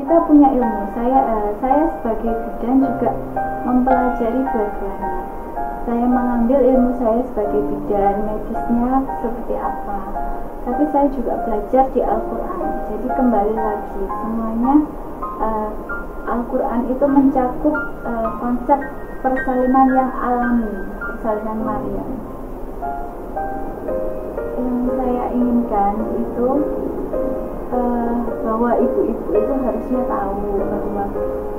kita punya ilmu. Saya sebagai bidan juga mempelajari dua-duanya. Saya mengambil ilmu saya sebagai bidan, medisnya seperti apa, tapi saya juga belajar di Al-Quran. Jadi kembali lagi, semuanya Al-Quran itu mencakup konsep persalinan yang alami, persalinan Maryam. Yang saya inginkan itu bahwa ibu-ibu itu harusnya tahu bahwa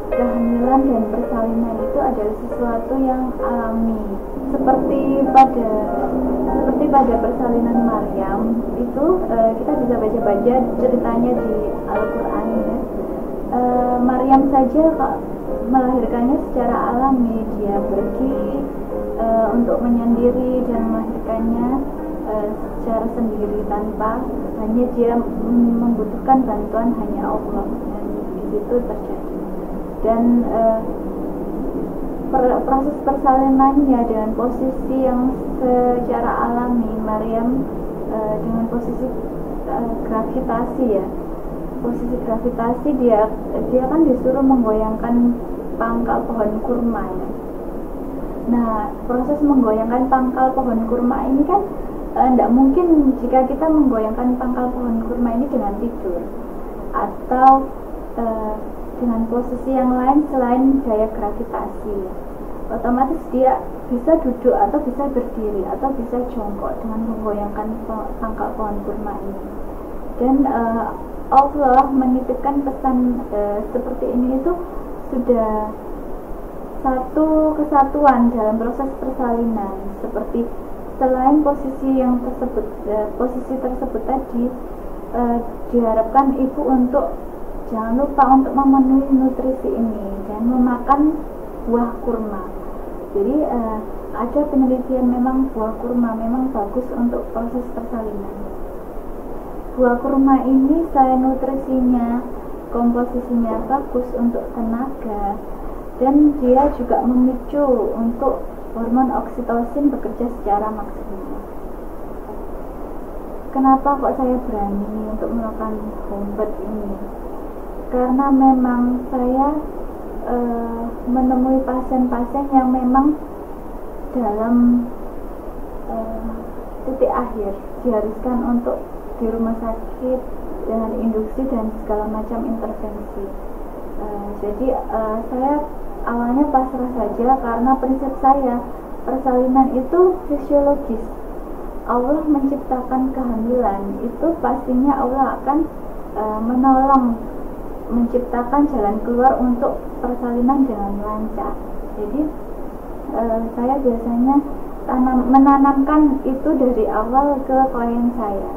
kehamilan dan persalinan itu adalah sesuatu yang alami, seperti pada persalinan Maryam itu kita bisa baca-baca ceritanya di Al-Quran ya. Maryam saja melahirkannya secara alami, dia pergi untuk menyendiri dan melahirkannya secara sendiri tanpa hanya dia membutuhkan bantuan hanya Allah, dan di situ terjadi. Dan proses persalinannya dengan posisi yang secara alami, Maryam dengan posisi gravitasi ya, posisi gravitasi dia kan disuruh menggoyangkan pangkal pohon kurma ya. Nah, proses menggoyangkan pangkal pohon kurma ini kan tidak mungkin jika kita menggoyangkan pangkal pohon kurma ini dengan tidur atau dengan posisi yang lain selain daya gravitasi. Otomatis dia bisa duduk atau bisa berdiri atau bisa jongkok dengan menggoyangkan pangkal pohon kurma ini. Dan Allah menitipkan pesan seperti ini itu sudah satu kesatuan dalam proses persalinan, seperti selain posisi yang tersebut, posisi tersebut tadi diharapkan ibu untuk jangan lupa untuk memenuhi nutrisi ini dan memakan buah kurma. Jadi ada penelitian memang buah kurma memang bagus untuk proses persalinan. Buah kurma ini selain nutrisinya, komposisinya bagus untuk tenaga, dan dia juga memicu untuk hormon oksitosin bekerja secara maksimal. Kenapa kok saya berani untuk melakukan homebirth ini? Karena memang saya menemui pasien-pasien yang memang dalam titik akhir diharuskan untuk di rumah sakit dengan induksi dan segala macam intervensi. Jadi saya awalnya pasrah saja karena prinsip saya persalinan itu fisiologis. Allah menciptakan kehamilan itu pastinya Allah akan menolong menciptakan jalan keluar untuk persalinan dengan lancar. Jadi saya biasanya menanamkan itu dari awal ke klien saya.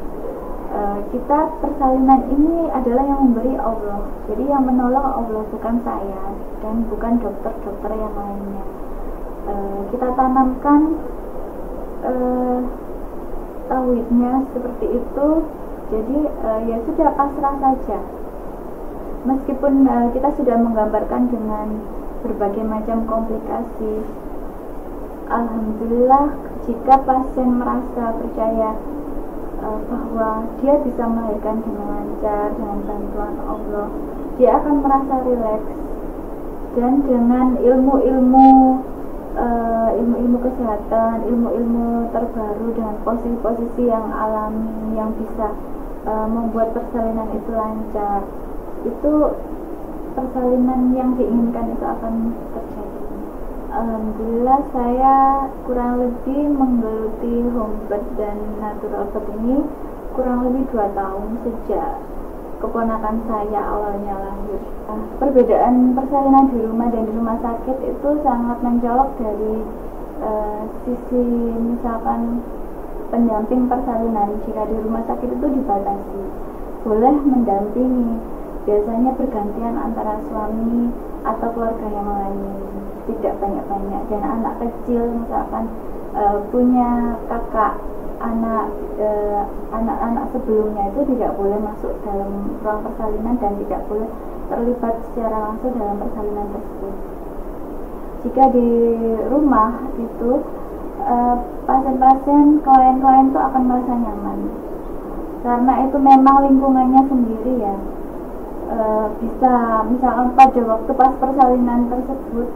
Kita persalinan ini adalah yang memberi Allah, jadi yang menolong Allah, bukan saya dan bukan dokter-dokter yang lainnya. Kita tanamkan tauhidnya seperti itu. Jadi ya sudah, pasrah saja. Meskipun kita sudah menggambarkan dengan berbagai macam komplikasi, alhamdulillah jika pasien merasa percaya bahwa dia bisa melahirkan dengan lancar dengan bantuan Allah, dia akan merasa rileks. Dan dengan ilmu-ilmu kesehatan, ilmu-ilmu terbaru dengan posisi-posisi yang alami yang bisa membuat persalinan itu lancar, itu persalinan yang diinginkan itu akan terjadi. Alhamdulillah saya kurang lebih menggeluti homebirth dan natural birth ini kurang lebih 2 tahun sejak keponakan saya awalnya lahir. Perbedaan persalinan di rumah dan di rumah sakit itu sangat mencolok dari sisi misalkan pendamping persalinan. Jika di rumah sakit itu dibatasi, boleh mendampingi, biasanya bergantian antara suami atau keluarga yang lain, tidak banyak-banyak. Dan anak kecil misalkan punya kakak, anak-anak sebelumnya itu tidak boleh masuk dalam ruang persalinan dan tidak boleh terlibat secara langsung dalam persalinan tersebut. Jika di rumah itu pasien-pasien, klien-klien itu akan merasa nyaman karena itu memang lingkungannya sendiri ya. bisa misalkan pada waktu pas persalinan tersebut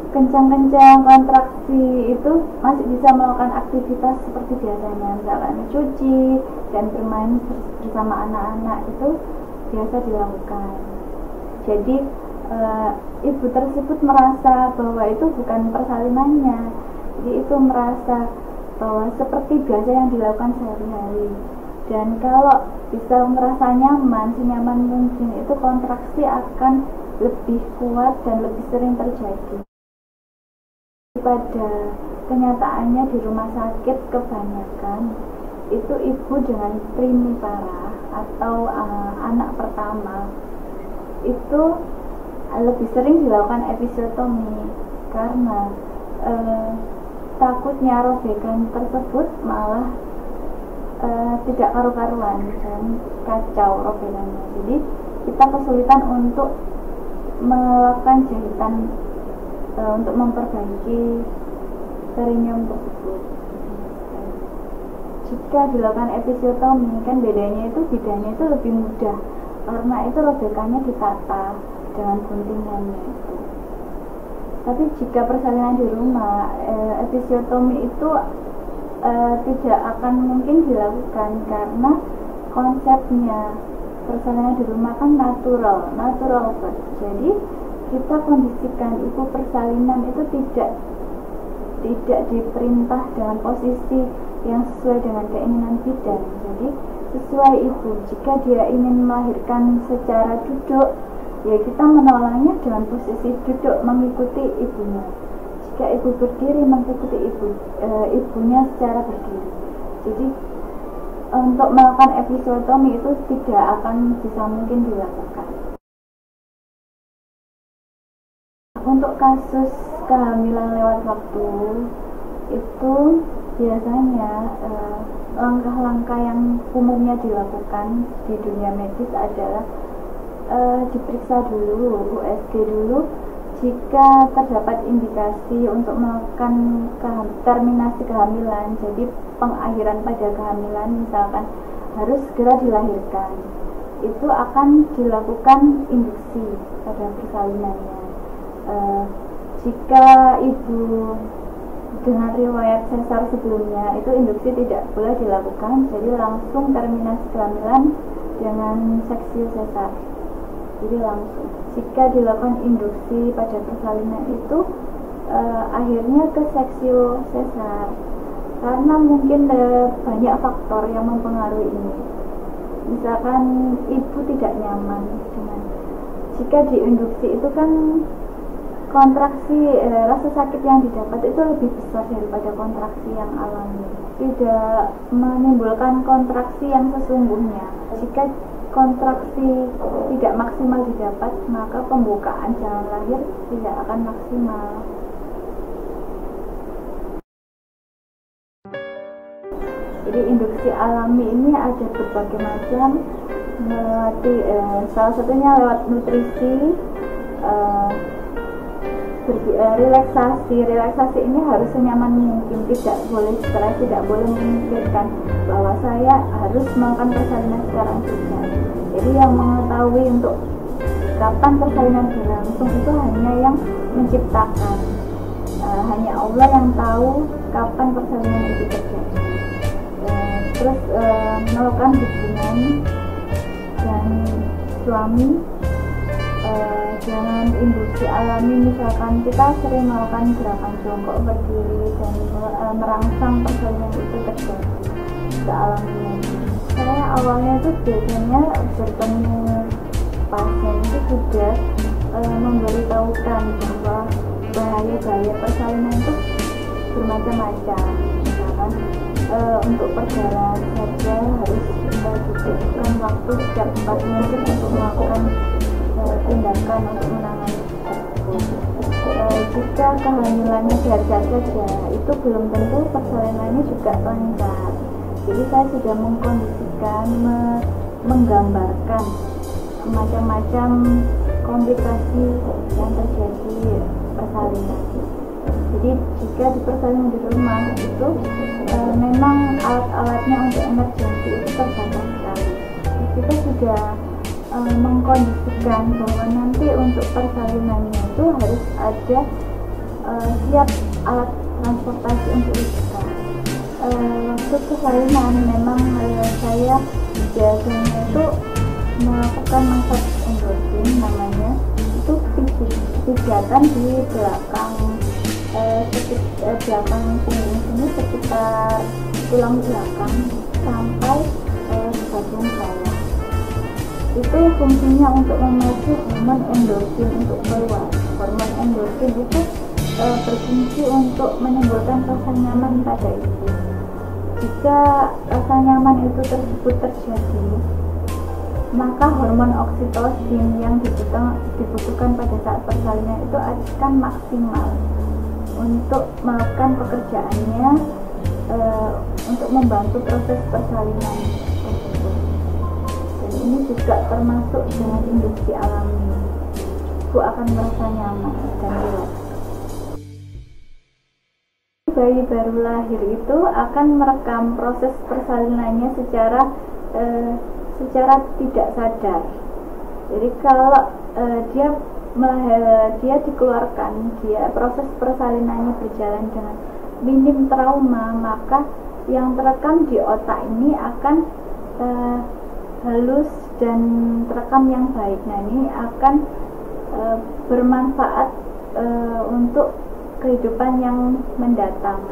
kencang-kencang kontraksi itu masih bisa melakukan aktivitas seperti biasanya, misalkan mencuci dan bermain bersama anak-anak itu biasa dilakukan. Jadi ibu tersebut merasa bahwa itu bukan persalinannya, jadi itu merasa bahwa seperti biasa yang dilakukan sehari-hari. Dan kalau bisa merasa nyaman, senyaman mungkin, itu kontraksi akan lebih kuat dan lebih sering terjadi. Pada kenyataannya di rumah sakit kebanyakan itu ibu dengan primipara atau anak pertama itu lebih sering dilakukan episiotomi karena takutnya robekan tersebut malah tidak karu-karuan dan kacau robekannya. Jadi kita kesulitan untuk melakukan jahitan untuk memperbaiki perineum tersebut. Jika dilakukan episiotomi kan bidangnya itu lebih mudah karena itu robekannya ditata dengan guntingannya itu. Tapi jika persalinan di rumah, episiotomi itu tidak akan mungkin dilakukan karena konsepnya persalinan di rumah kan natural birth. Jadi kita kondisikan ibu persalinan itu tidak diperintah dengan posisi yang sesuai dengan keinginan bidan. Jadi sesuai ibu, jika dia ingin melahirkan secara duduk, ya kita menolongnya dengan posisi duduk mengikuti ibunya. Jika ibu berdiri, mengikuti ibunya secara berdiri. Jadi untuk melakukan episiotomi itu tidak akan bisa mungkin dilakukan. Untuk kasus kehamilan lewat waktu itu biasanya langkah-langkah yang umumnya dilakukan di dunia medis adalah diperiksa dulu, USG dulu. Jika terdapat indikasi untuk melakukan terminasi kehamilan, jadi pengakhiran pada kehamilan misalkan harus segera dilahirkan, itu akan dilakukan induksi pada persalinannya. Jika ibu dengan riwayat sesar sebelumnya, itu induksi tidak boleh dilakukan, jadi langsung terminasi kehamilan dengan seksio sesar. Jadi langsung. Jika dilakukan induksi pada persalinan itu akhirnya ke seksio sesar karena mungkin banyak faktor yang mempengaruhi ini. Misalkan ibu tidak nyaman dengan, jika diinduksi itu kan kontraksi, rasa sakit yang didapat itu lebih besar daripada kontraksi yang alami, tidak menimbulkan kontraksi yang sesungguhnya. Jika kontraksi tidak maksimal didapat, maka pembukaan jalan lahir tidak akan maksimal. Jadi induksi alami ini ada berbagai macam, melewati salah satunya lewat nutrisi, relaksasi ini harus senyaman mungkin, tidak boleh stres, tidak boleh memikirkan bahwa saya harus melakukan persalinan sekarang juga. Jadi yang mengetahui untuk kapan persalinan berlangsung itu hanya yang menciptakan, hanya Allah yang tahu kapan persalinan itu terjadi. Terus melakukan hubungan dan suami, jangan induksi alami. Misalkan kita sering melakukan gerakan jongkok berdiri dan merangsang persalinan itu terjadi sealaminya. Saya awalnya itu biasanya bertemu pasien itu sudah memberitahukan bahwa bahaya persalinan itu bermacam-macam. Misalkan untuk perdarahan saja harus kita diberikan waktu setiap 4 menit untuk melakukan tindakan untuk menangani tersebut. Jika kehamilannya sehat-sehat saja, itu belum tentu persalinannya juga lancar. Jadi saya sudah mengkondisikan, menggambarkan macam-macam komplikasi yang terjadi persalinan. Jadi jika di persalinan di rumah itu memang alat-alatnya untuk emergensi itu terbatas sekali. Kita sudah mengkondisikan bahwa nanti untuk persalinannya itu harus ada siap alat transportasi untuk itu. Waktu persalinan memang saya biasanya itu melakukan massage endorfin namanya, itu pijatan di belakang belakang punggung sini sekitar tulang belakang sampai gading bawah. Itu fungsinya untuk memacu hormon endorfin untuk keluar. Hormon endorfin itu berfungsi untuk menimbulkan rasa nyaman pada ibu. Jika rasa nyaman itu tersebut terjadi, maka hormon oksitosin yang dibutuhkan pada saat persalinan itu akan maksimal untuk melakukan pekerjaannya, untuk membantu proses persalinan tersebut. Dan ini juga termasuk dengan induksi alami. Ibu akan merasa nyaman dan rileks. Bayi baru lahir itu akan merekam proses persalinannya secara tidak sadar. Jadi kalau dia dikeluarkan, proses persalinannya berjalan dengan minim trauma, maka yang terekam di otak ini akan halus dan terekam yang baik. Nah, ini akan bermanfaat untuk kehidupan yang mendatang.